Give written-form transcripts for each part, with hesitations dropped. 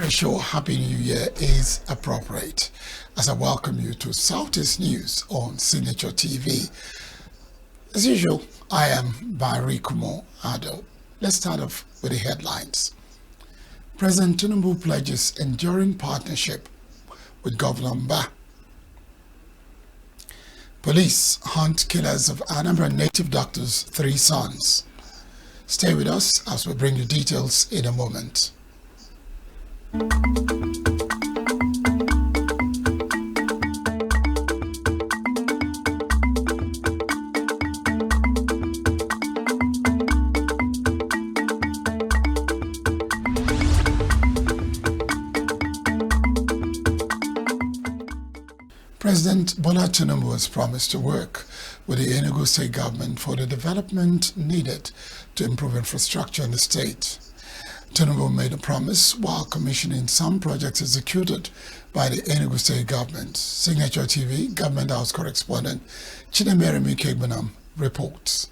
very sure Happy New Year is appropriate as I welcome you to Southeast News on Signature TV. As usual, I am Barry Kumo Ado. Let's start off with the headlines. President Tinubu pledges enduring partnership with Governor Mba. Police hunt killers of Anambra native doctor's 3 sons. Stay with us as we bring you details in a moment. President Bola Tinubu has promised to work with the Enugu State government for the development needed to improve infrastructure in the state. Tinubu made a promise while commissioning some projects executed by the Enugu State government. Signature TV Government House correspondent Chinemere Mikegbenam reports.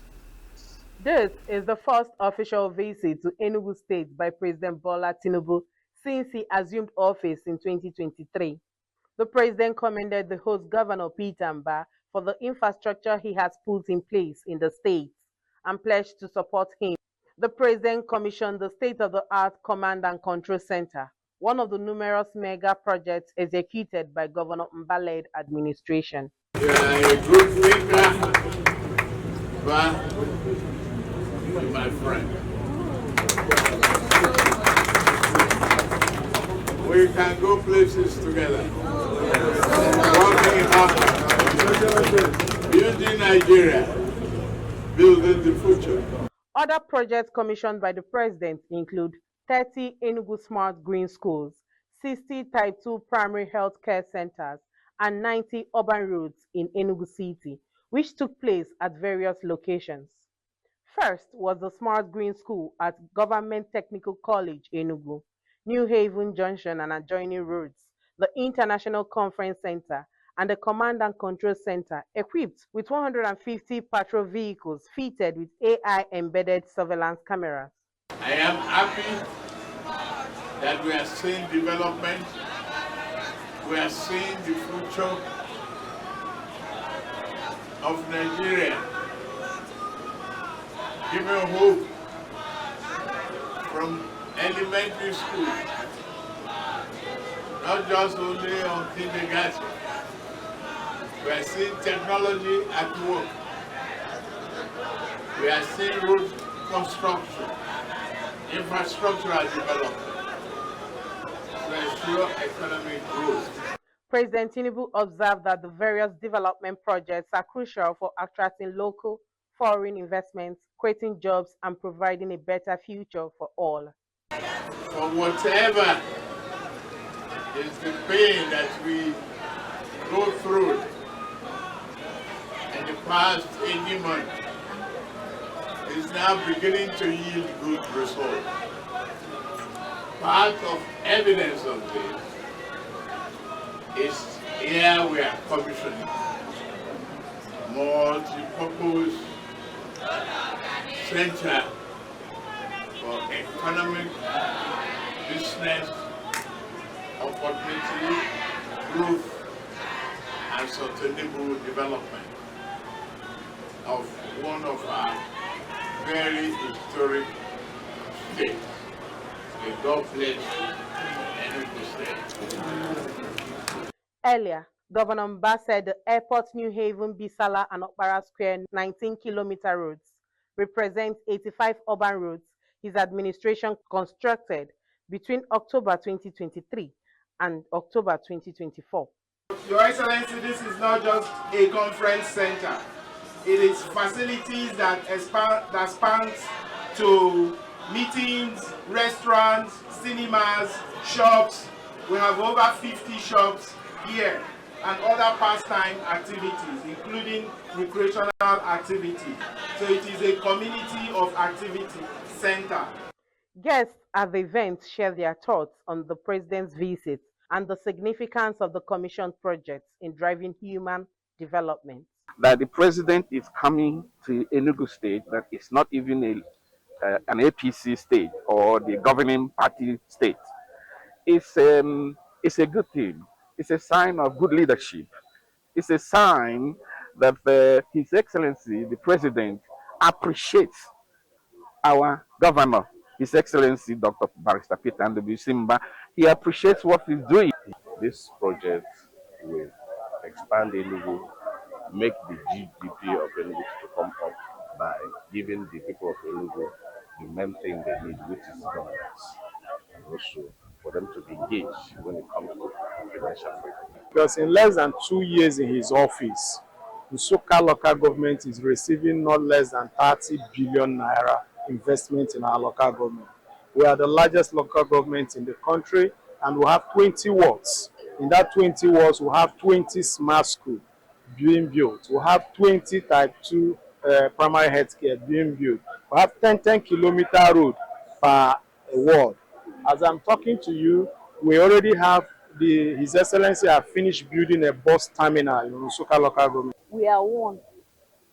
This is the first official visit to Enugu State by President Bola Tinubu since he assumed office in 2023. The president commended the host governor Peter Mba for the infrastructure he has put in place in the state and pledged to support him. The president commissioned the state-of-the-art Command and Control Center, one of the numerous mega projects executed by Governor Mba-led administration. You are a good thinker, but my friend. We can go places together. Working hard, building Nigeria, building the future. Other projects commissioned by the president include 30 Enugu Smart Green Schools, 60 Type 2 primary health care centers, and 90 urban roads in Enugu City, which took place at various locations. First was the Smart Green School at Government Technical College, Enugu, New Haven Junction and adjoining roads, the International Conference Center, and the Command and Control Center, equipped with 150 patrol vehicles fitted with AI-embedded surveillance cameras. I am happy that we are seeing development, we are seeing the future of Nigeria. Give me hope from elementary school, not just only on kindergarten. We are seeing technology at work. We are seeing road construction, infrastructural development to ensure economic growth. President Tinubu observed that the various development projects are crucial for attracting local, foreign investments, creating jobs, and providing a better future for all. For whatever is the pain that we go through in the past 18 months, is now beginning to yield good results. Part of evidence of this is here we are commissioning multi-purpose center for economic, business, opportunity, growth, and sustainable development of one of our very historic states, the God-blessed Enugu State. Earlier, Governor Mba said the airport New Haven, Bisala, and Okpara Square 19-kilometer roads represent 85 urban roads his administration constructed between October 2023 and October 2024. Your Excellency, this is not just a conference center. It is facilities that spans to meetings, restaurants, cinemas, shops. We have over 50 shops here and other pastime activities, including recreational activities. So it is a community of activity center. Guests at the event shared their thoughts on the president's visit and the significance of the commissioned projects in driving human development. That the president is coming to Enugu State, that is not even an APC state or the governing party state. It's a good thing. It's a sign of good leadership. It's a sign that His Excellency, the President, appreciates our governor, His Excellency Dr. Barrister Peter Ndubisi Simba. He appreciates what he's doing. This project will expand Enugu, make the GDP of Enugu to come up by giving the people of Enugu the main thing they need, which is governance, and also for them to be engaged when it comes to financial freedom. Because in less than 2 years in his office, Nsukka local government is receiving not less than 30 billion naira investment in our local government. We are the largest local government in the country, and we have 20 wards. In that 20 wards, we have 20 smart schools being built. We have 20 type 2 primary health care being built. We have 10-kilometer road per ward. As I'm talking to you, we already have His Excellency have finished building a bus terminal in Nsukka local government. We are one.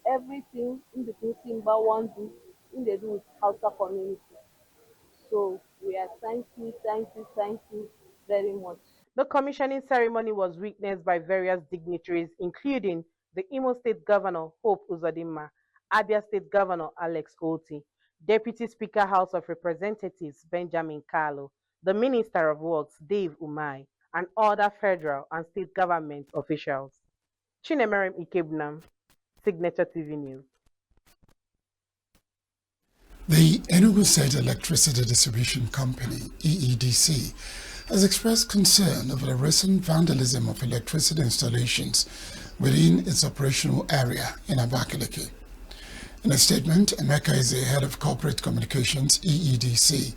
Everything in the Simba one do, in the do with Hausa community. So we are thank you very much. The commissioning ceremony was witnessed by various dignitaries, including the Imo State Governor, Hope Uzodinma, Abia State Governor, Alex Oti, Deputy Speaker, House of Representatives, Benjamin Kalu, the Minister of Works, Dave Umai, and other federal and state government officials. Chinemerem Ikebnam, Signature TV News. The Enugu State Electricity Distribution Company, EEDC, has expressed concern over the recent vandalism of electricity installations within its operational area in Abakaliki. In a statement, Emeka Eze, head of corporate communications, EEDC,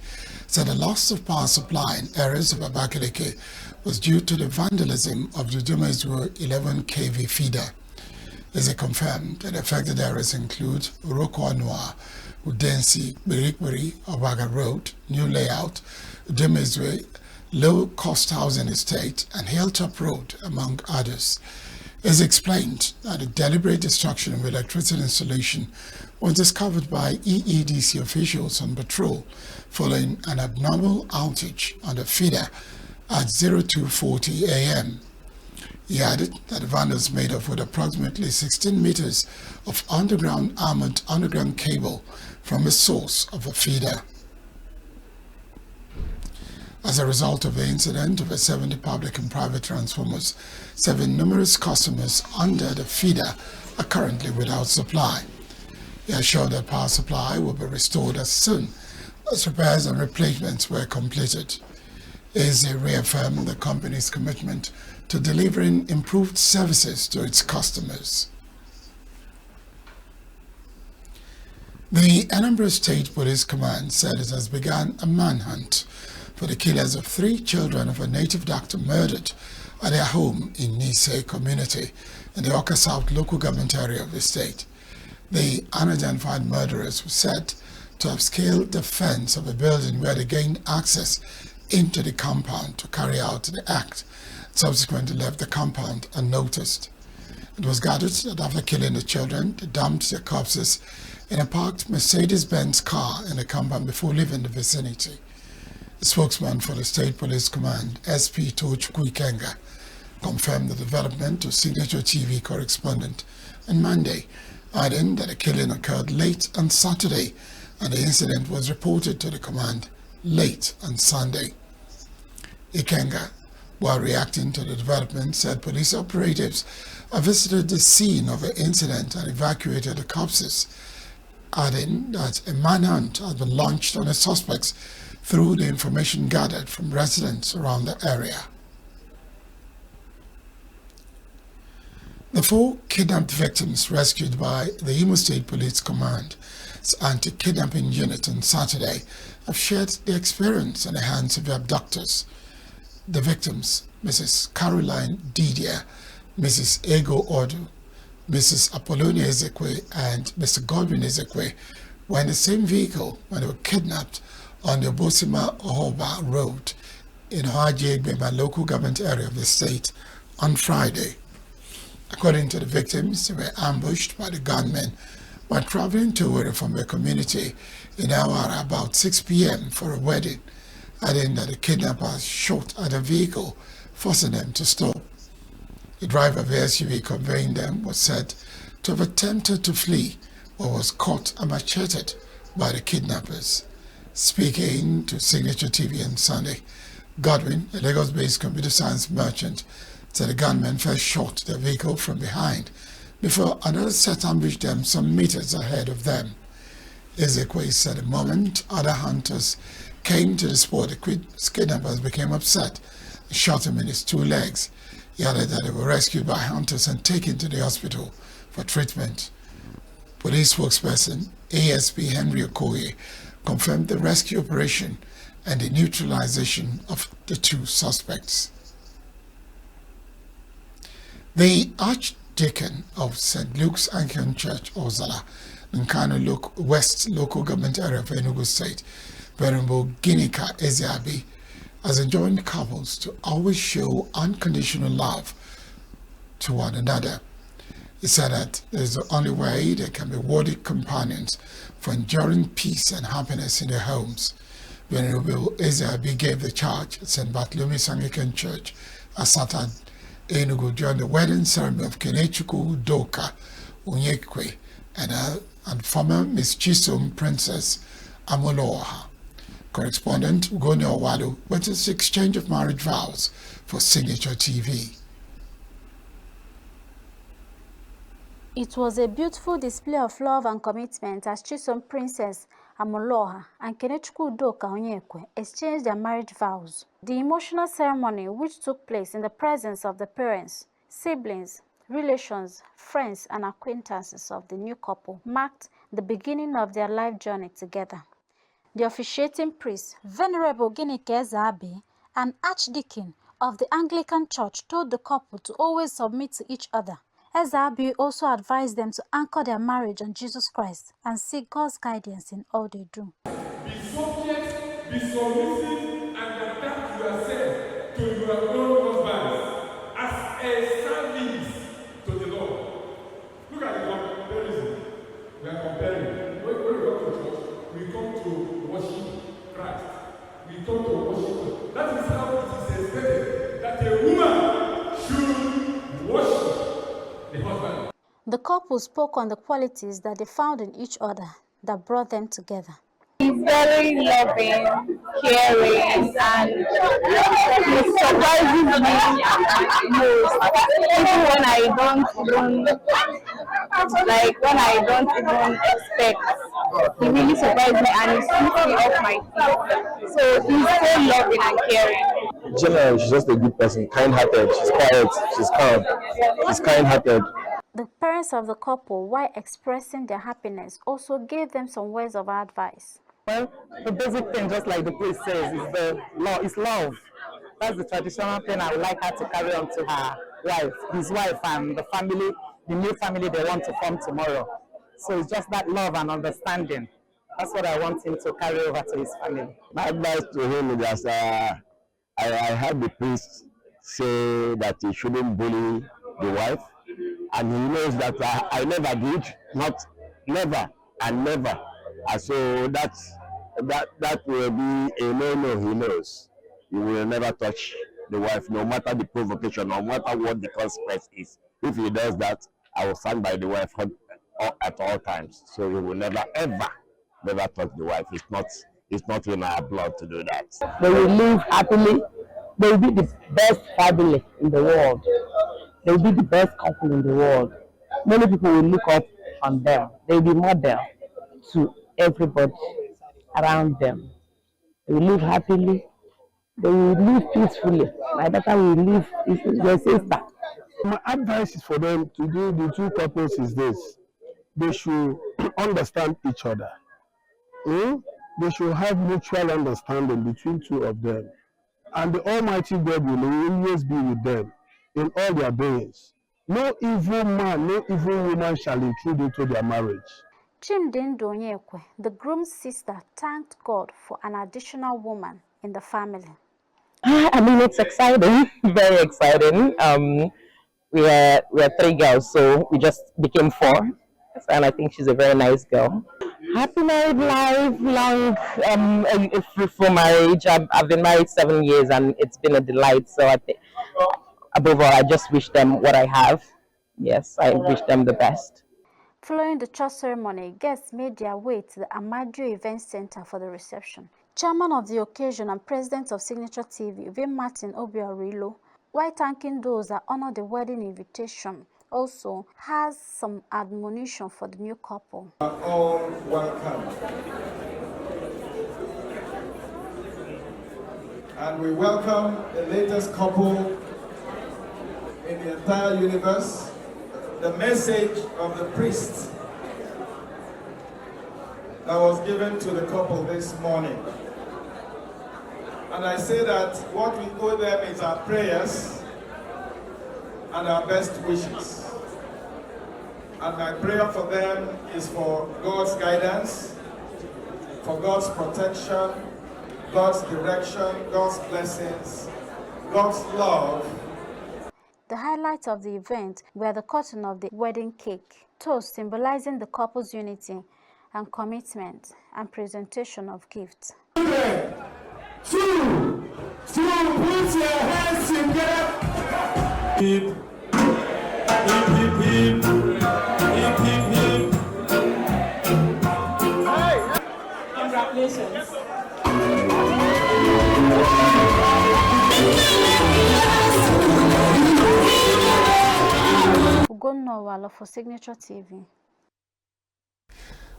said the loss of power supply in areas of Abakaliki was due to the vandalism of the Dumezwo 11 kV feeder. Eze confirmed that affected areas include Uroko Anua, Udensi, Birikwiri, Obaga Road, New Layout, Dumezwe, Low Cost Housing Estate, and Hilltop Road, among others. As explained that the deliberate destruction of electricity installation was discovered by EEDC officials on patrol following an abnormal outage on the feeder at 02:40 a.m. He added that the vandals made off with approximately 16 meters of armored underground cable from the source of the feeder. As a result of the incident, over 70 public and private transformers serving numerous customers under the feeder are currently without supply. He assured that power supply will be restored as soon as repairs and replacements were completed. Eze reaffirmed the company's commitment to delivering improved services to its customers. The Anambra State Police Command said it has begun a manhunt for the killers of 3 children of a native doctor murdered at their home in Nise community in the Oka South local government area of the state. The unidentified murderers were said to have scaled the fence of a building where they gained access into the compound to carry out the act, subsequently left the compound unnoticed. It was gathered that after killing the children, they dumped their corpses in a parked Mercedes-Benz car in the compound before leaving the vicinity. The spokesman for the State Police Command, SP Tochukwu Ikenga, confirmed the development to Signature TV correspondent on Monday, adding that the killing occurred late on Saturday and the incident was reported to the command late on Sunday. Ikenga, while reacting to the development, said police operatives have visited the scene of the incident and evacuated the corpses, adding that a manhunt has been launched on the suspects through the information gathered from residents around the area. The 4 kidnapped victims rescued by the Imo State Police Command's anti-kidnapping unit on Saturday have shared their experience in the hands of the abductors. The victims, Mrs. Caroline Didier, Mrs. Ego Odu, Mrs. Apollonia Ezekwe, and Mr. Godwin Ezekwe, were in the same vehicle when they were kidnapped on the Obosima Ohoba Road in Hajegbema local government area of the state on Friday. According to the victims, they were ambushed by the gunmen while traveling to Owerri from their community in Awara about 6 p.m. for a wedding adding that the kidnappers shot at the vehicle, forcing them to stop. The driver of the SUV conveying them was said to have attempted to flee, but was caught and macheted by the kidnappers. Speaking to Signature TV on Sunday, Godwin, a Lagos-based computer science merchant, said the gunmen first shot the vehicle from behind before another set ambushed them some meters ahead of them. Ezekwe said the moment other hunters came to the spot, the kidnappers became upset and shot him in his two legs. He added that they were rescued by hunters and taken to the hospital for treatment. Police spokesperson ASP Henry Okoye confirmed the rescue operation and the neutralization of the two suspects. The Archdeacon of St. Luke's Anglican Church, Ozala, Nkano West Local Government Area of Enugu State, Venerable Ginika Ezeabi, has enjoined couples to always show unconditional love to one another. He said that there is the only way they can be worthy companions for enduring peace and happiness in their homes. Venerable Ezeabi gave the charge at St. Bartholomew's Anglican Church, Asata, Enugu, during the wedding ceremony of Kenechukwu Udoka Onyekwe and former Miss Chisom Princess Amoloha. Correspondent Ugoni Owadu witnessed the exchange of marriage vows for Signature TV. It was a beautiful display of love and commitment as Chisom Princess Amoloha and Kenechukwu Udoka Onyekwe exchanged their marriage vows. The emotional ceremony, which took place in the presence of the parents, siblings, relations, friends, and acquaintances of the new couple, marked the beginning of their life journey together. The officiating priest, Venerable Ginika Ezeabi, an archdeacon of the Anglican Church, told the couple to always submit to each other. Ezeabi also advised them to anchor their marriage on Jesus Christ and seek God's guidance in all they do. Be subject, be submissive, and adapt yourself to your own husbands as a service to the Lord. Look at the comparison. We are comparing. When we come to church, we come to worship Christ. We come to worship. That is how it is expected that a woman should worship the husband. The couple spoke on the qualities that they found in each other that brought them together. He's very loving, caring, and he surprises me most. Even when I don't even expect, he really surprises me and he sweeps me off my feet. So he's so loving and caring. Generally, she's just a good person, kind-hearted. She's quiet, she's calm, she's kind-hearted. The parents of the couple, while expressing their happiness, also gave them some words of advice. Well, the basic thing, just like the priest says, is love. That's the traditional thing I would like her to carry on to her wife, his wife, and the family, the new family they want to form tomorrow. So it's just that love and understanding. That's what I want him to carry over to his family. My advice to him is that I heard the priest say that he shouldn't bully the wife, and he knows that I never did, never and never. And so that will be a no-no. He knows he will never touch the wife, no matter the provocation, no matter what the consequence is. If he does that, I will stand by the wife at all times. So he will never, ever, never touch the wife. It's not in our blood to do that. They will live happily. They will be the best family in the world. They will be the best couple in the world. Many people will look up on them. They will be model to everybody around them. They will live happily. They will live peacefully. My daughter will live with their sister. My advice is for them to do the two couples is this. They should understand each other. They should have mutual understanding between two of them. And the Almighty God will always be with them in all their doings. No evil man, no evil woman shall intrude into their marriage. Chimdindu Onyekwe, the groom's sister, thanked God for an additional woman in the family. I mean, it's exciting, very exciting. We are 3 girls, so we just became 4. And I think she's a very nice girl. Happy married life, long, a fruitful marriage. I've been married 7 years and it's been a delight. So I think, above all, I just wish them what I have. Yes, I wish them the best. Following the church ceremony, guests made their way to the Amadio Event Center for the reception. Chairman of the occasion and president of Signature TV, V. Martin Obiorilo, while thanking those that honored the wedding invitation, also has some admonition for the new couple. All welcome. And we welcome the latest couple in the entire universe. The message of the priest that was given to the couple this morning. And I say that what we owe them is our prayers and our best wishes. And my prayer for them is for God's guidance, for God's protection, God's direction, God's blessings, God's love. The highlights of the event were the cutting of the wedding cake, toast symbolizing the couple's unity and commitment, and presentation of gifts. Two, put your hands together. Hip, hip, hip, hip, hip, hip, hip. Hey. Congratulations. Ugonno for Signature TV.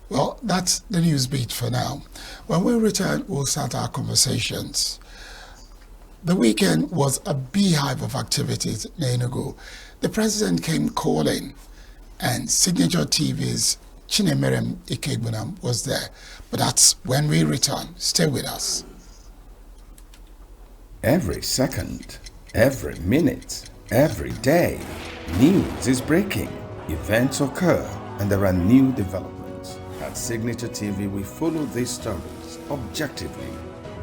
Well, that's the news beat for now. When we return, we'll start our conversations. The weekend was a beehive of activities in Enugu. The president came calling, and Signature TV's Chinemerem Ikegbunam was there. But that's when we return. Stay with us. Every second, every minute, every day, news is breaking. Events occur, and there are new developments. At Signature TV, we follow these stories objectively,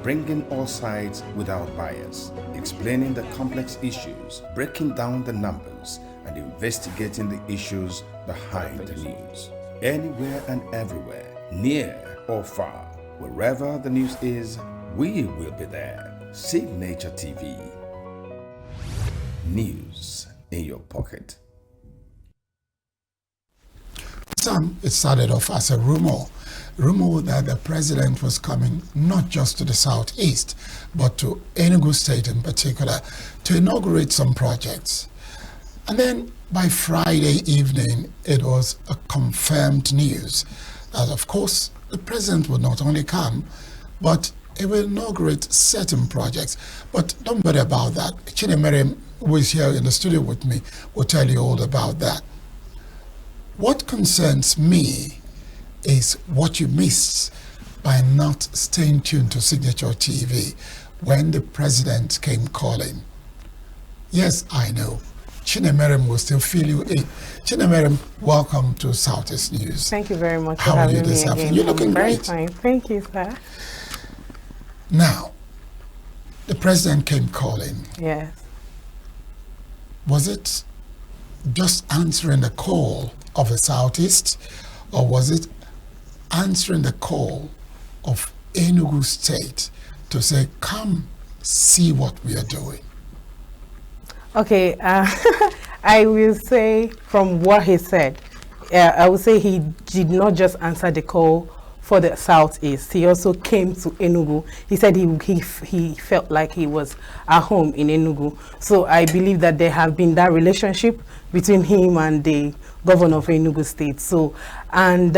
bringing all sides without bias, explaining the complex issues, breaking down the numbers, and investigating the issues behind the news. Anywhere and everywhere, near or far, wherever the news is, we will be there. Signature TV. News in your pocket. It started off as a rumor that the president was coming not just to the southeast, but to Enugu State in particular, to inaugurate some projects. And then by Friday evening, it was a confirmed news that, of course, the president would not only come, but he will inaugurate certain projects. But don't worry about that. Chinemerem, who is here in the studio with me, will tell you all about that. What concerns me is what you missed by not staying tuned to Signature TV when the president came calling. Yes, I know. Chinemerem will still feel you in. Chinemerem, welcome to Southeast News. Thank you very much for having me. How are you this afternoon? You're looking great. Very fine. Thank you, sir. Now, the president came calling. Yes. Was it just answering the call of the Southeast, or was it answering the call of Enugu State to say, come see what we are doing? Okay, I will say from what he said, I would say he did not just answer the call for the Southeast. He also came to Enugu. He said he felt like he was at home in Enugu. So I believe that there have been that relationship between him and the governor of Enugu State. So, and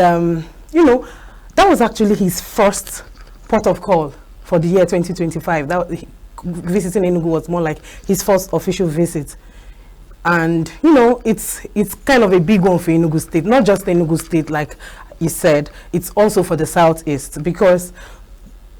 you know, that was actually his first port of call for the year 2025. Visiting Enugu was more like his first official visit. And you know, it's kind of a big one for Enugu State, not just Enugu State, like he said, it's also for the Southeast, because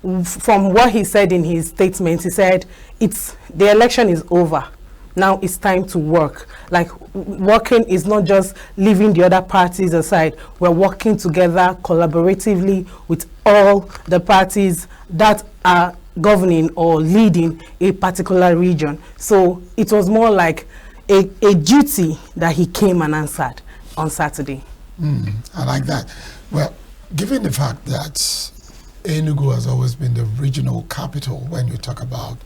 from what he said in his statement, he said the election is over. Now it's time to work. Like, working is not just leaving the other parties aside. We're working together collaboratively with all the parties that are governing or leading a particular region. So it was more like a duty that he came and answered on Saturday. I like that. Well, given the fact that Enugu has always been the regional capital when you talk about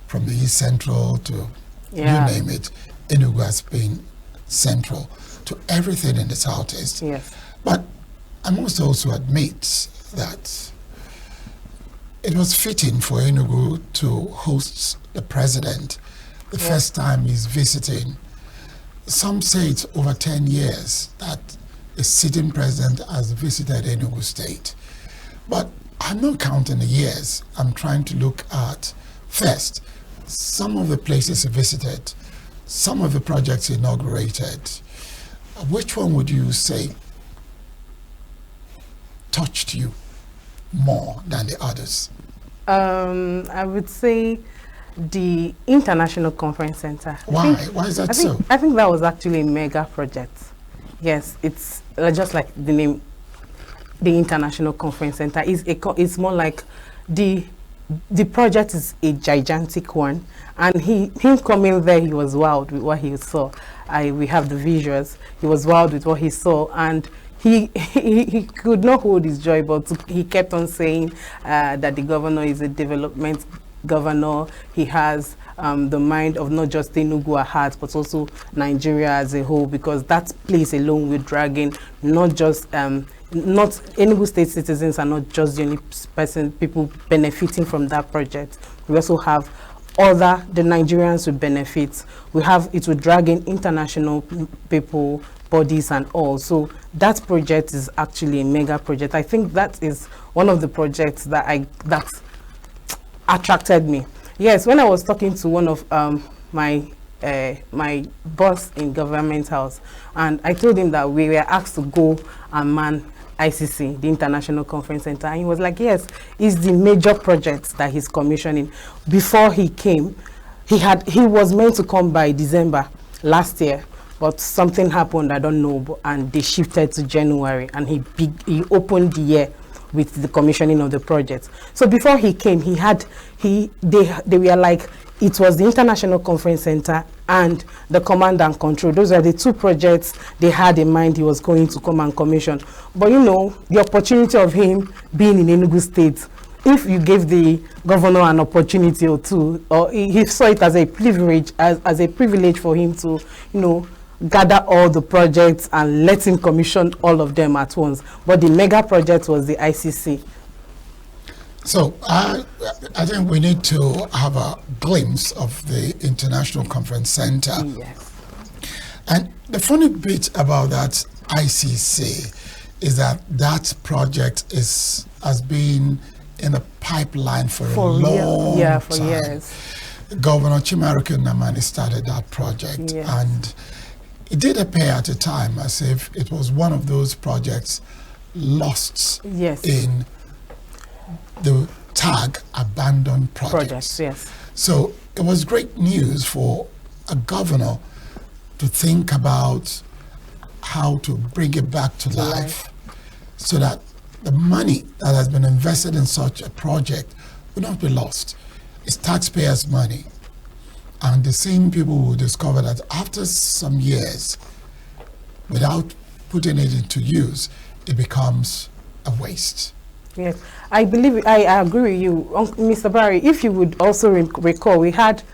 from the East Central to you name it, Enugu has been central to everything in the Southeast. Yes. But I must also admit that it was fitting for Enugu to host the president the first time he's visiting. Some say it's over 10 years that a sitting president has visited Enugu State. But I'm not counting the years. I'm trying to look at, first, some of the places he visited, some of the projects he inaugurated. Which one would you say touched you more than the others? I would say the International Conference Center. Why? Why is that so? I think that was actually a mega project. Yes, it's just like the name, the International Conference Center. It's more like the project is a gigantic one, and him coming there, he was wowed with what he saw. We have the visuals. He was wowed with what he saw, and he could not hold his joy, but he kept on saying that the governor is a development governor. He has the mind of not just Enugu at heart, but also Nigeria as a whole, because that place alone will drag in not just not Enugu State citizens are not just the only people benefiting from that project. We also have the Nigerians will benefit. It will drag in international people, bodies and all. So that project is actually a mega project. I think that is one of the projects that attracted me. Yes, when I was talking to one of my boss in Government House, and I told him that we were asked to go and man ICC, the International Conference Center, and he was like, yes, it's the major project that he's commissioning. Before he came, he was meant to come by December last year, but something happened, I don't know, and they shifted to January, and he opened the year with the commissioning of the project. So before he came, they were like, it was the International Conference Center and the Command and Control. Those are the two projects they had in mind he was going to come and commission. But you know, the opportunity of him being in Enugu State, if you gave the governor an opportunity or two, or he saw it as a privilege, as a privilege for him to, you know, gather all the projects and let him commission all of them at once. But the mega project was the ICC. So I think we need to have a glimpse of the International Conference Center. Yes. And the funny bit about that ICC is that project has been in a pipeline for a long time. Years. Governor Chimaroke Nnamani started that project, and it did appear at the time as if it was one of those projects lost in the tag abandoned projects. Yes. So it was great news for a governor to think about how to bring it back to life so that the money that has been invested in such a project will not be lost. It's taxpayers' money. And the same people will discover that after some years, without putting it into use, it becomes a waste. Yes, I agree with you. Mr. Barry, if you would also recall, we had,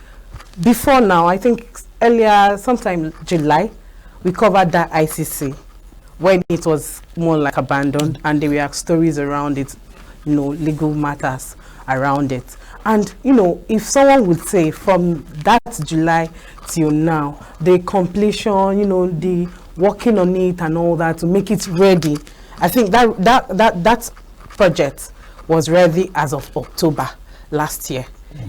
before now, I think earlier, sometime July, we covered that ICC, when it was more like abandoned, and there were stories around it, you know, legal matters around it. And, you know, if someone would say from that July till now, the completion, you know, the working on it and all that to make it ready, I think that project was ready as of October last year.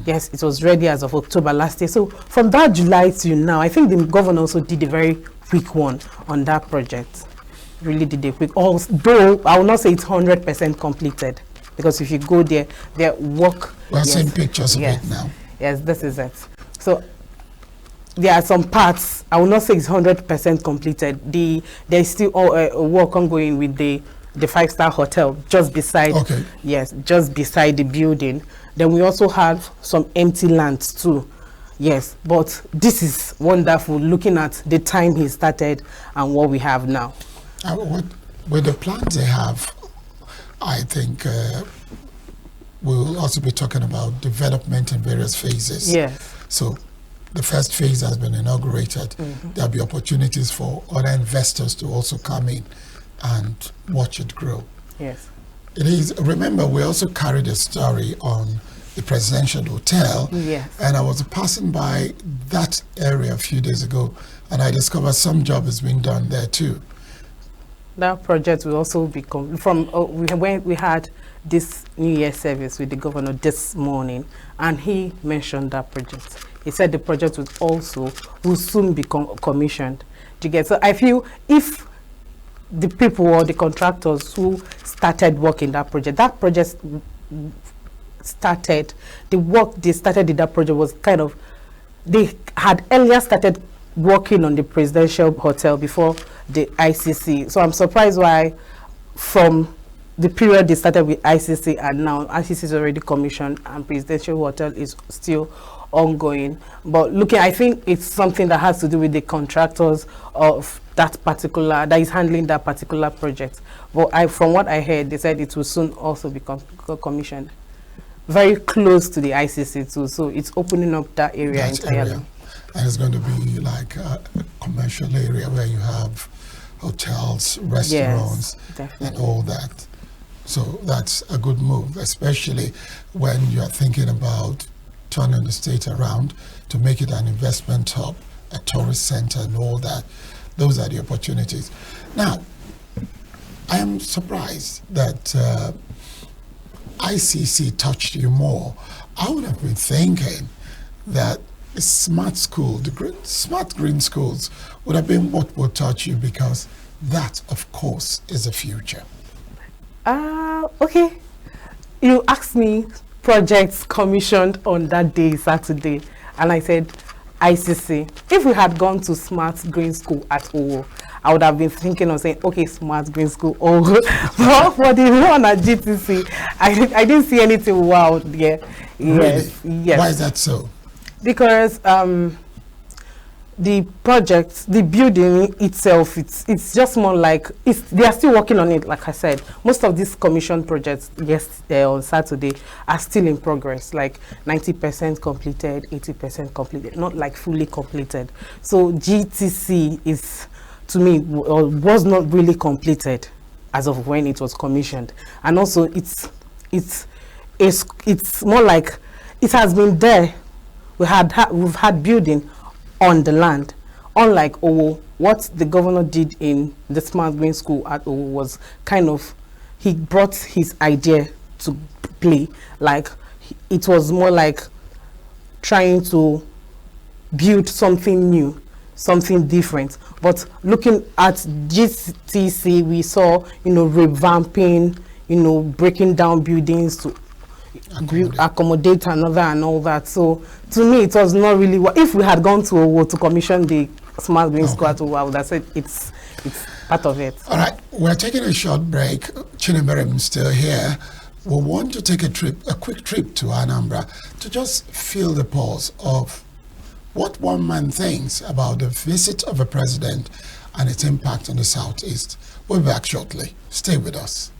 Yes, it was ready as of October last year. So from that July till now, I think the governor also did a very quick one on that project. Really did a quick, although I will not say it's 100% completed. Because if you go there, their work... We're seeing pictures of it now. Yes, this is it. So there are some parts, I will not say it's 100% completed. There's still work ongoing with the 5-star hotel just beside, just beside the building. Then we also have some empty lands too. Yes, but this is wonderful looking at the time he started and what we have now. With the plans they have, I think we'll also be talking about development in various phases. Yes. So the first phase has been inaugurated. There'll be opportunities for other investors to also come in and watch it grow. Yes. It is, remember, we also carried a story on the Presidential Hotel. Yes. And I was passing by that area a few days ago, and I discovered some job is being done there too. That project will also become from we had this New Year service with the governor this morning, and he mentioned that project. He said the project will soon become commissioned. Do you get? So I feel if the people or the contractors who started working that project started, the work they started in that project was kind of, they had earlier started working on the Presidential Hotel before the ICC. So I'm surprised why from the period they started with ICC and now ICC is already commissioned and Presidential Hotel is still ongoing. But looking, I think it's something that has to do with the contractors of that is handling that particular project. But from what I heard, they said it will soon also become commissioned. Very close to the ICC too, so it's opening up that area entirely. And it's going to be like a commercial area where you have hotels, restaurants, and all that. So that's a good move, especially when you're thinking about turning the state around to make it an investment hub, a tourist center and all that. Those are the opportunities. Now, I am surprised that ICC touched you more. I would have been thinking that smart school, the smart green schools would have been what would touch you, because that, of course, is the future. Okay. You asked me projects commissioned on that day, Saturday, and I said ICC. If we had gone to smart green school at Owo, I would have been thinking of saying, okay, smart green school, but for the one at GTC, I didn't see anything wow there. Yes, really? Yes. Why is that so? Because the project, the building itself, it's just more like, they are still working on it. Like I said, most of these commission projects on Saturday are still in progress, like 90% completed, 80% completed, not like fully completed. So GTC is, to me, was not really completed as of when it was commissioned. And also it's more like it has been there. We've had building on the land. Unlike Owo, what the governor did in the smart green school at Owo was kind of, he brought his idea to play. Like, it was more like trying to build something new, something different. But looking at GTC, we saw, revamping, breaking down buildings to accommodate another and all that. So to me, it was not really if we had gone to Owo to commission the smart green school at Owo, I would have said it's part of it. All right, we're taking a short break. Chinemerem is still here. We want to take a quick trip to Anambra to just feel the pulse of what one man thinks about the visit of a president and its impact on the Southeast. We'll be back shortly. Stay with us.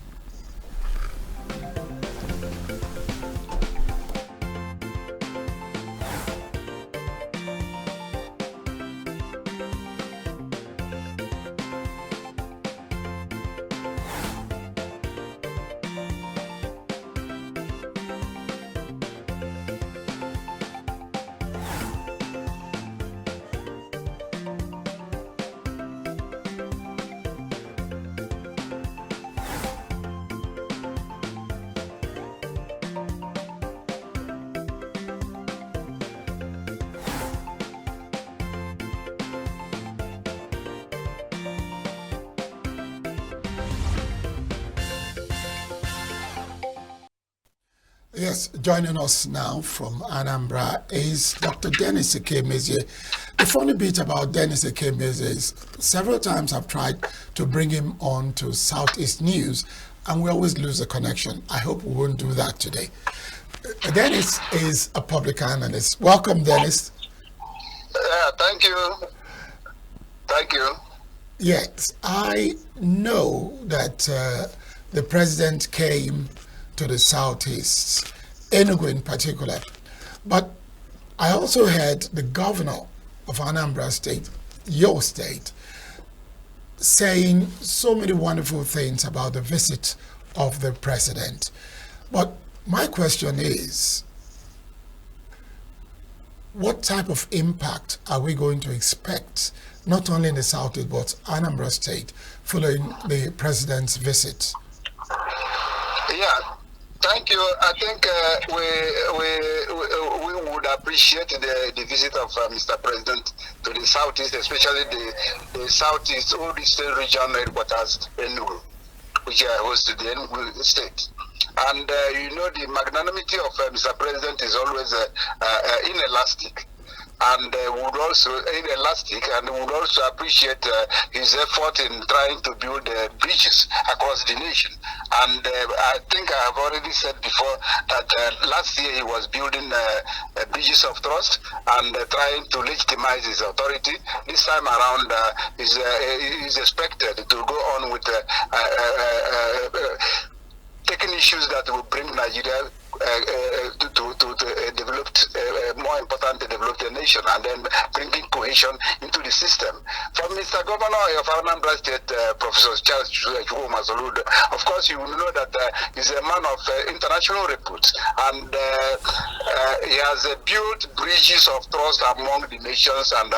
Yes, joining us now from Anambra is Dr. Dennis Ekemezie. The funny bit about Dennis Ekemezie is several times I've tried to bring him on to Southeast News and we always lose the connection. I hope we won't do that today. Dennis is a public analyst. Welcome, Dennis. Thank you. Thank you. Yes, I know that the president came to the Southeast, Enugu in particular. But I also heard the governor of Anambra State, your state, saying so many wonderful things about the visit of the president. But my question is, what type of impact are we going to expect, not only in the Southeast, but Anambra State, following the president's visit? Yeah, thank you. I think we would appreciate the visit of Mr. President to the Southeast, especially the Southeast Old Eastern Region headquarters, Enugu, which I hosted the Enugu State. And the magnanimity of Mr. President is always inelastic. And would also appreciate his effort in trying to build bridges across the nation. And I think I have already said before that last year he was building bridges of trust and trying to legitimize his authority. This time around, is expected to go on with taking issues that will bring Nigeria to a developed, more important developed nation, and then bringing cohesion into the system. From Mr. Governor of Anambra State, Professor Charles Chukwuma Soludo, of course you will know that he's a man of international repute, and he has built bridges of trust among the nations and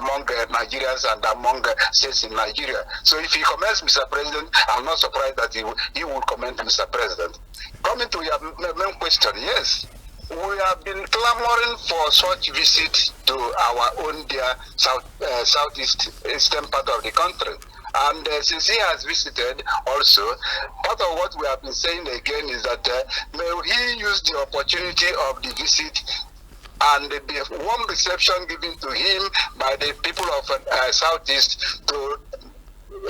among Nigerians and among states in Nigeria. So if he commends Mr. President, I'm not surprised that he will commend Mr. President. Coming to your main question, yes, we have been clamoring for such visit to our own dear southeast eastern part of the country. And since he has visited also, part of what we have been saying again is that may he use the opportunity of the visit and the warm reception given to him by the people of Southeast to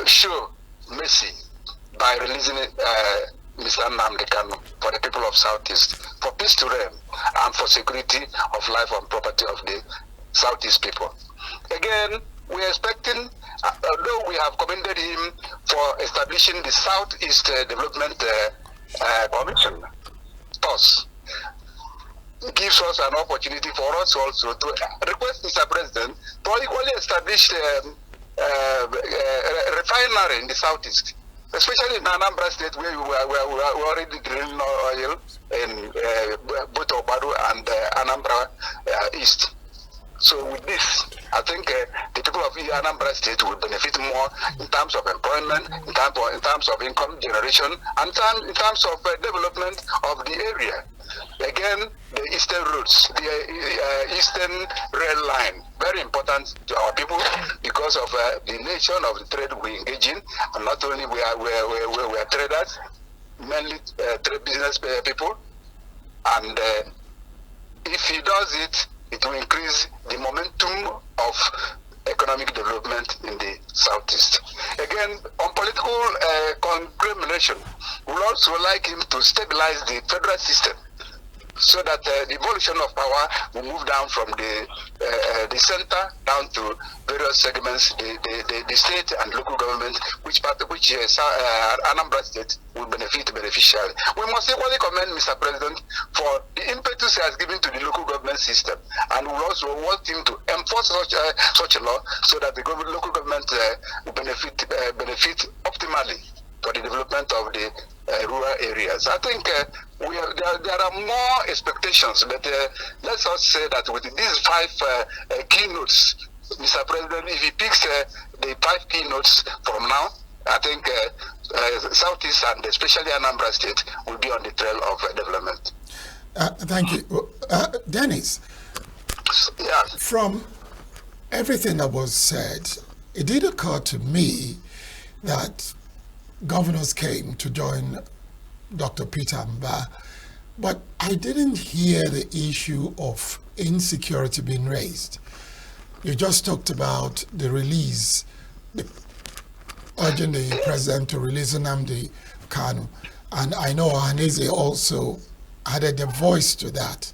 show mercy by releasing Mr. Nnamdi Kanu for the people of Southeast, for peace to reign and for security of life and property of the Southeast people. Again, we are expecting, although we have commended him for establishing the Southeast Development Commission, thus gives us an opportunity for us also to request Mr. President to equally establish a refinery in the Southeast, especially in Anambra State, where we are already drilling oil in both Obadu and Anambra East. So with this, I think the people of Anambra State will benefit more in terms of employment, in terms of income generation, and in terms of development of the area. Again, the eastern routes, the eastern rail line, very important to our people because of the nature of the trade we engage in. And not only we are traders, mainly trade business people. And if he does it, it will increase the momentum of economic development in the Southeast. Again, on political conclamation, we would also like him to stabilize the federal system so that the evolution of power will move down from the center down to various segments, the state and local government, which Anambra State will benefit beneficially. We must equally commend Mr. President for the impetus he has given to the local government system, and we also want him to enforce such a law so that the local government will benefit optimally for the development of the rural areas. I think there are more expectations, but let's us say that with these 5 keynotes, Mr. President, if he picks the 5 keynotes from now, I think Southeast and especially Anambra State will be on the trail of development. Thank you. Dennis, yeah. From everything that was said, it did occur to me that governors came to join Dr. Peter Mbah, but I didn't hear the issue of insecurity being raised. You just talked about the release, urging the president to release Nnamdi Kanu, and I know Ohanaeze also added a voice to that.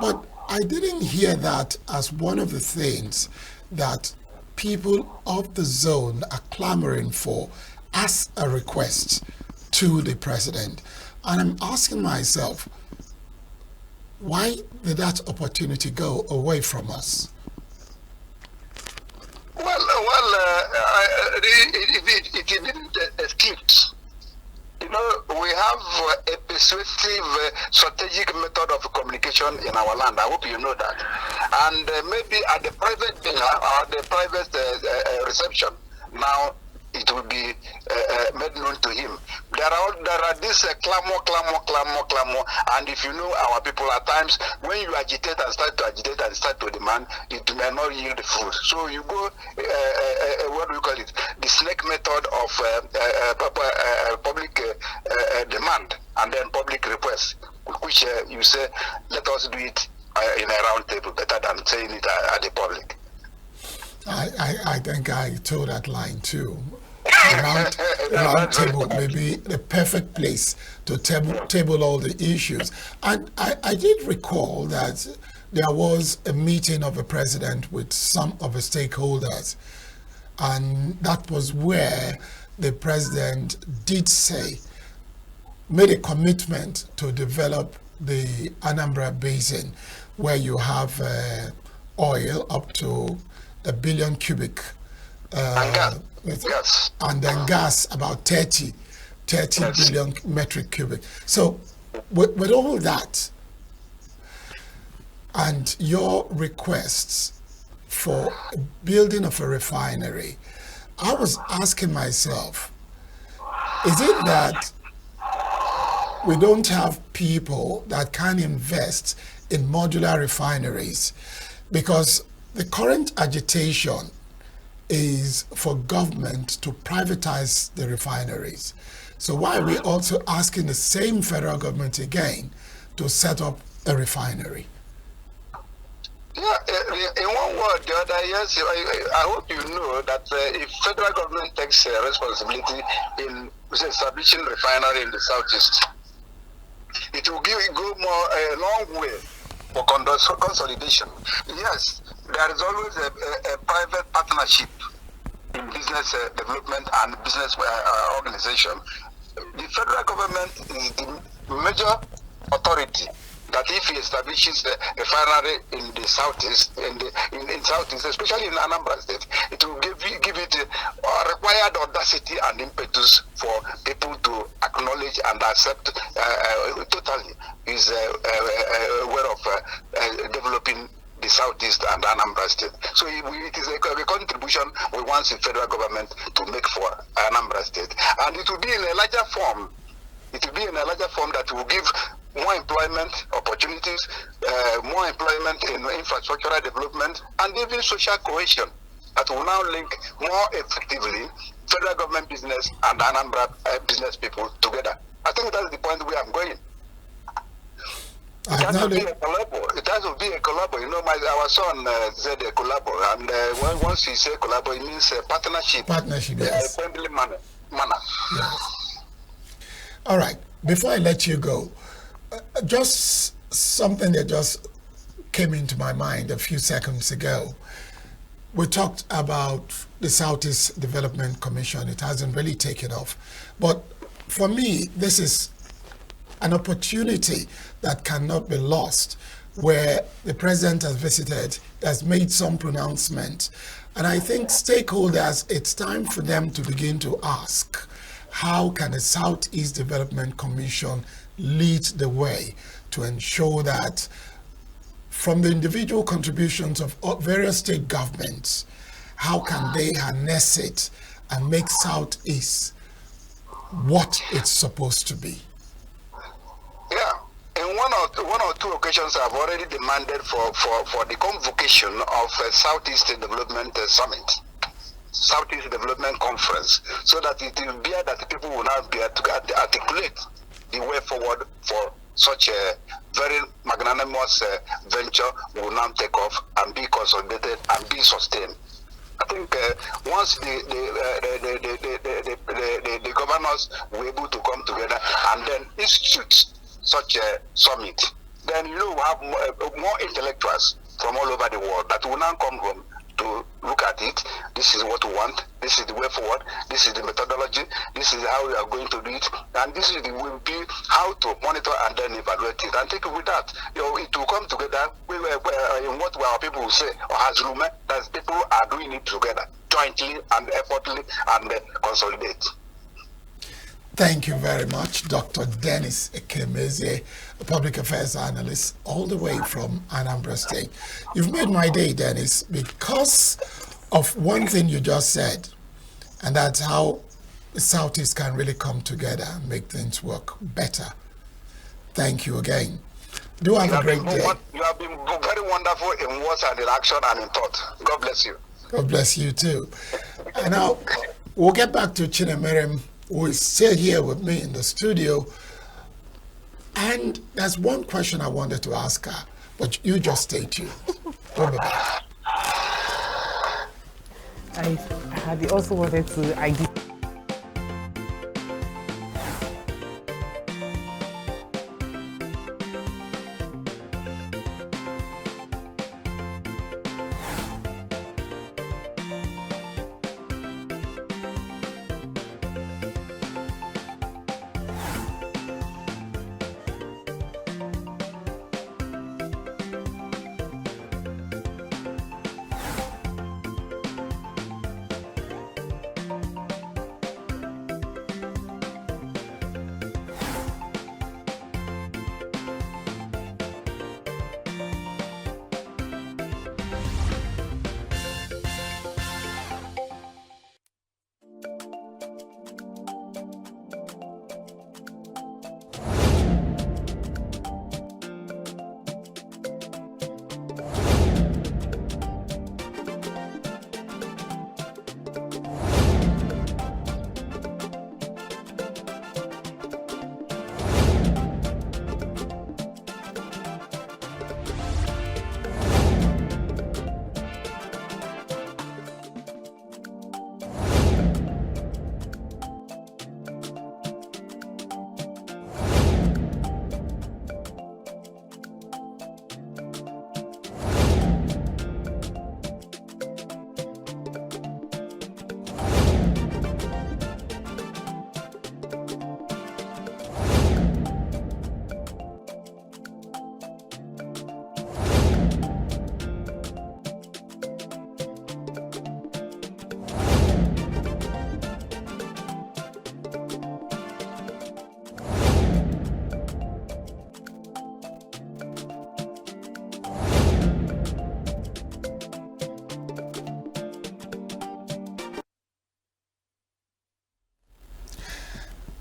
But I didn't hear that as one of the things that people of the zone are clamoring for as a request to the president. And I'm asking myself, why did that opportunity go away from us? It didn't escape. You know, we have a persuasive strategic method of communication in our land. I hope you know that. And maybe at the private dinner or the private reception, now it will be made known to him. There are this clamor, and if you know our people at times, when you agitate and start to agitate and start to demand, it may not yield fruit. So you go, what do you call it, the snake method of public demand and then public request, which you say, let us do it in a round table, better than saying it at the public. I think I told that line too. Round table may be the perfect place to table all the issues. And I did recall that there was a meeting of the president with some of the stakeholders, and that was where the president did say, made a commitment to develop the Anambra Basin, where you have oil up to 1 billion cubic yes. And then gas about 30 billion metric cubic. So with all that and your requests for building of a refinery, I was asking myself, is it that we don't have people that can invest in modular refineries? Because the current agitation is for government to privatize the refineries. So why are we also asking the same federal government again to set up a refinery? Yeah, in one word, the other, yes, I hope you know that if federal government takes responsibility in establishing refinery in the southeast, it will go a long way for consolidation. Yes, there is always a private partnership in business development and business organization. The federal government is the major authority that if he establishes a refinery in the southeast, in southeast, especially in Anambra State, it will give it required audacity and impetus for people to acknowledge and accept totally his way of developing the southeast and Anambra State. So it is a contribution we want the federal government to make for Anambra State, and it will be in a larger form. It will be in a larger form that will give more employment opportunities, more employment in infrastructural development, and even social cohesion that will now link more effectively federal government business and Anambra business people together. I think that's the point where I'm going. It has to be a collabo. It has to be a collabo. You know, our son said a collabo, and once he said collabo, it means a partnership. Partnership, yes. A friendly manner. Yes. All right. Before I let you go, just something that just came into my mind a few seconds ago. We talked about the Southeast Development Commission. It hasn't really taken off. But for me, this is an opportunity that cannot be lost, where the president has visited, has made some pronouncement. And I think stakeholders, it's time for them to begin to ask, how can the Southeast Development Commission lead the way to ensure that from the individual contributions of various state governments, how can they harness it and make Southeast what it's supposed to be? Yeah, in one or two occasions, I've already demanded for the convocation of a Southeast Development Summit, Southeast Development Conference, so that it will be that the people will now be able to articulate the way forward for such a very magnanimous venture will now take off and be consolidated and be sustained. I think once the governors were able to come together and then institute such a summit, then you will have more intellectuals from all over the world that will now come home to look at it. This is what we want. This is the way forward. This is the methodology. This is how we are going to do it. And this is the will be how to monitor and then evaluate it. And take it with that. You know, it will come together in what our people will say, or has room, that people are doing it together, jointly and effortly, and consolidate. Thank you very much, Dr. Dennis Ekemeze, a public affairs analyst all the way from Anambra State. You've made my day, Dennis, because of one thing you just said, and that's how the Southeast can really come together and make things work better. Thank you again. Do have a great day. You have been very wonderful in words and in action and in thought. God bless you. God bless you too. And now we'll get back to Chinemerem, who is still here with me in the studio. And there's one question I wanted to ask her, but you just stay tuned. Don't be back. I had also wanted to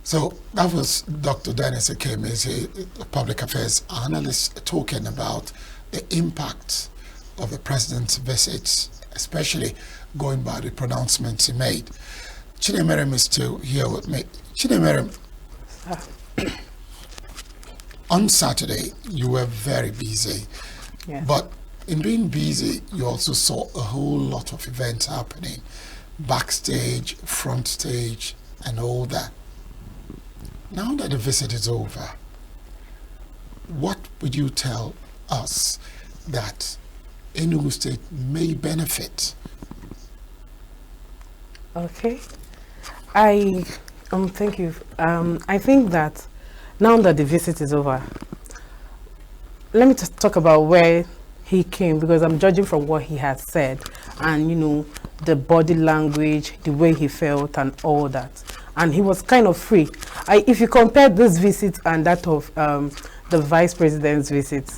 So that was Dr. Dennis Ekemeze, a public affairs analyst, talking about the impact of the president's visits, especially going by the pronouncements he made. Chinemerem is still here with me. Chinemerem, on Saturday, you were very busy. Yes. But in being busy, you also saw a whole lot of events happening, backstage, front stage, and all that. Now that the visit is over, what would you tell us that Enugu State may benefit? Okay. Thank you. I think that now that the visit is over, let me just talk about where he came, because I'm judging from what he has said and, you know, the body language, the way he felt and all that. And he was kind of free. If you compare this visit and that of the vice president's visit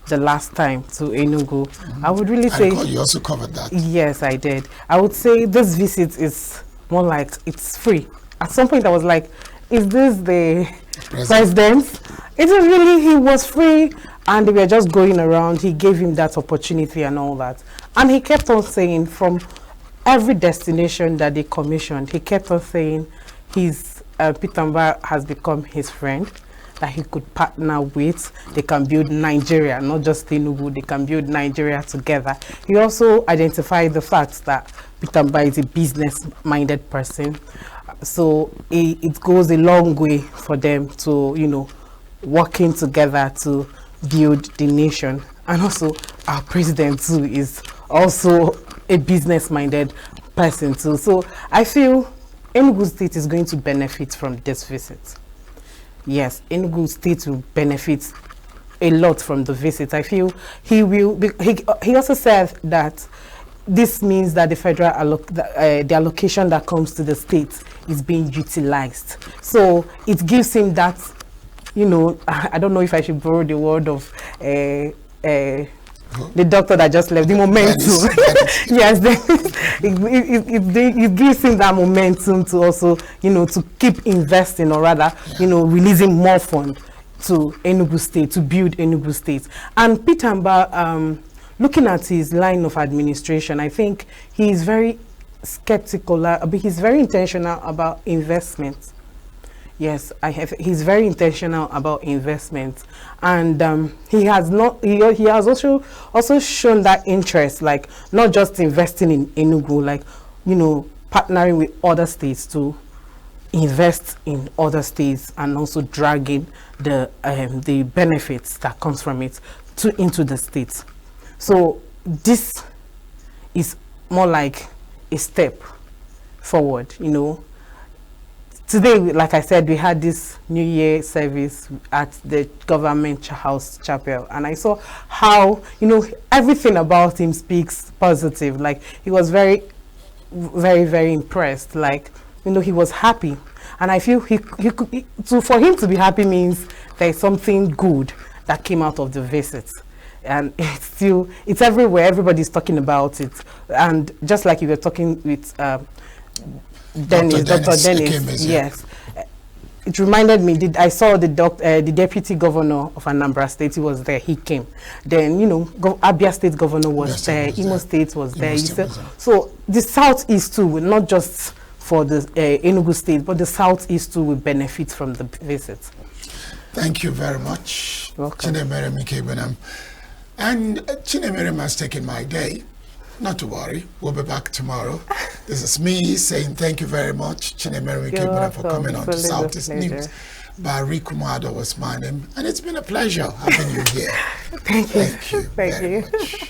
the last time to Enugu, I would really say... You also covered that. Yes, I did. I would say this visit is more like it's free. At some point I was like, is this the president? It is really, he was free and they were just going around. He gave him that opportunity and all that. And he kept on saying from every destination that they commissioned, he kept on saying his Peter Mbah has become his friend, that he could partner with. They can build Nigeria, not just Enugu, they can build Nigeria together. He also identified the fact that Peter Mbah is a business-minded person. So it goes a long way for them to, you know, working together to build the nation. And also our president too is also a business-minded person too. So I feel Enugu State is going to benefit from this visit. Yes, Enugu State will benefit a lot from the visit. I feel he will. He also said that this means that the federal the allocation that comes to the state is being utilized. So it gives him that, you know, I don't know if I should borrow the word of the doctor that just left, the momentum. Yes, it gives him that momentum to also, you know, to keep investing, or rather, you know, releasing more funds to Enugu State, to build Enugu State. And Peter Mbah, looking at his line of administration, I think he is very skeptical, but he's very intentional about investment. Yes, he's very intentional about investment, and he has also shown that interest, like not just investing in Enugu, like, you know, partnering with other states to invest in other states, and also dragging the benefits that comes from it into the states. So this is more like a step forward, you know. Today, like I said, we had this New Year service at the Government House Chapel, and I saw how, you know, everything about him speaks positive. Like, he was very, very, very impressed. Like, you know, he was happy, and I feel for him to be happy means there's something good that came out of the visit. And it's everywhere. Everybody's talking about it, and just like you were talking with Dr. Dennis, yes, it reminded me. I saw the deputy governor of Anambra State. He was there. He came. Then, you know, Abia State governor was there. Imo State was there. So the Southeast too, not just for the Enugu State, but the Southeast too will benefit from the visit. Thank you very much, Chinemere Mikebenam. And Chinemere has taken my day. Not to worry, we'll be back tomorrow. This is me saying thank you very much, Chinemere Mikebenam, for coming on to Southeast News. Barry Kumado was my name, and it's been a pleasure having you here. Thank you. Thank you very much.